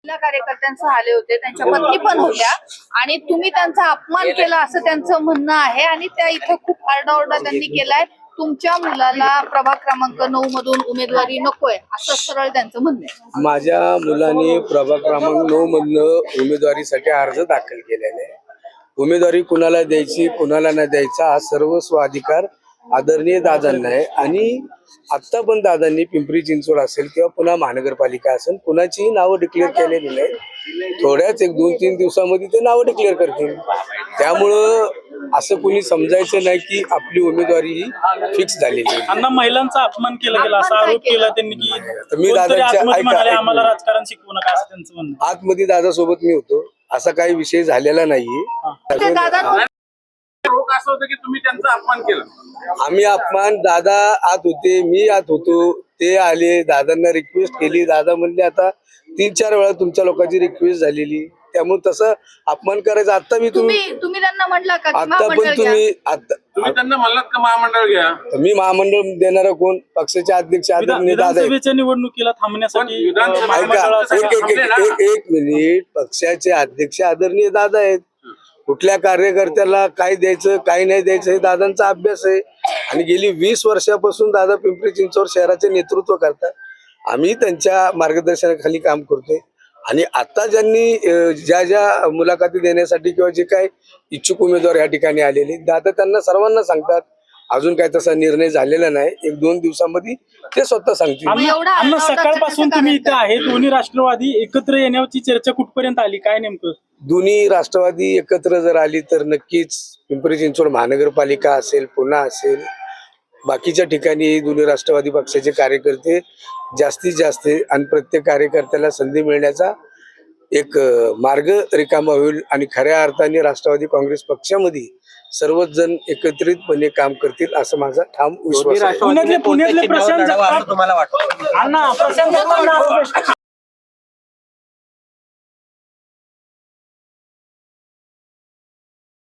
महिला कार्यकर्त्यांसह आले होते, त्यांच्या पत्नी पण होत्या आणि तुम्ही त्यांचा अपमान केला असं त्यांचं म्हणणं आहे आणि त्या इथं खूप आरडाओरडा त्यांनी केलाय. तुमच्या मुलाला प्रभाग क्रमांक 9 मधून उमेदवारी नकोय असं सरळ त्यांचं म्हणणं आहे. माझ्या मुलाने प्रभाग क्रमांक 9 मधनं उमेदवारीसाठी अर्ज दाखल केलेला आहे. उमेदवारी कुणाला द्यायची कुणाला नाही द्यायचा हा सर्वस्व अधिकार आदरणीय दादांना आहे आणि आता पण दादांनी पिंपरी चिंचवड असेल किंवा पुन्हा महानगरपालिका असेल कुणाचीही नावं डिक्लेअर केलेली नाही. थोड्याच 1-2-3 दिवसामध्ये ते नावं डिक्लेअर करतील. त्यामुळं असं कुणी समजायचं नाही की आपली उमेदवारी ही फिक्स झालेली आहे. अण्णा महिलांचा अपमान केला गेला असा आरोप केला त्यांनी की मी दादांच्या आम्हाला राजकारण शिकवू नका असं त्यांचं म्हणणं. आतमध्ये दादासोबत मी होतो, असा काही विषय झालेला नाहीये. ते दादा असं होतं की तुम्ही त्यांचा अपमान केला. आम्ही अपमान दादा आत होते, मी आत होतो, ते आले, दादांना रिक्वेस्ट केली, दादा म्हणले आता 3-4 वेळा तुमच्या लोकांची रिक्वेस्ट झालेली, त्यामुळे तसं अपमान करायचं. आता मी तुम्ही त्यांना म्हटलं का की आता पण महामंडळ घ्या? तुम्ही त्यांना म्हणलात का महामंडळ घ्या? मी महामंडळ देणारा कोण? पक्षाचे अध्यक्ष आदरणीय दादा आहेत. विधानसभेच्या निवडणुकीला थांबण्यासाठी विधानसभा- ऐका, एक मिनिट. पक्षाचे अध्यक्ष आदरणीय दादा आहेत. कुठल्या कार्यकर्त्याला काय द्यायचं काय नाही द्यायचं हे दादांचा अभ्यास आहे आणि गेली 20 वर्षापासून दादा पिंपरी चिंचवड शहराचे नेतृत्व करतात. आम्ही त्यांच्या मार्गदर्शनाखाली काम करतोय आणि आता ज्यांनी ज्या मुलाखती देण्यासाठी किंवा जे काय इच्छुक उमेदवार या ठिकाणी आलेले दादा त्यांना सर्वांना सांगतात. अजून काय तसा निर्णय झालेला नाही. 1-2 दिवसामध्ये ते स्वतः सांगतील. अण्णा सकाळपासून तुम्ही इथं आहे, दोन्ही राष्ट्रवादी एकत्र येण्याची चर्चा कुठपर्यंत आली, काय नेमकं? दोन्ही राष्ट्रवादी एकत्र जर आली तर नक्कीच पिंपरी चिंचवड महानगरपालिका असेल पुन्हा असेल बाकीच्या ठिकाणी दोन्ही राष्ट्रवादी पक्षाचे कार्यकर्ते जास्तीत जास्त आणि प्रत्येक कार्यकर्त्याला संधी मिळण्याचा एक मार्ग रिकामा होईल आणि खऱ्या अर्थाने राष्ट्रवादी काँग्रेस पक्षामध्ये सर्वच जण एकत्रितपणे काम करतील असं माझा ठाम विश्वास आहे. पुण्यातले प्रशांत जगताप तुम्हाला वाटतं? अण्णा प्रशांत जगताप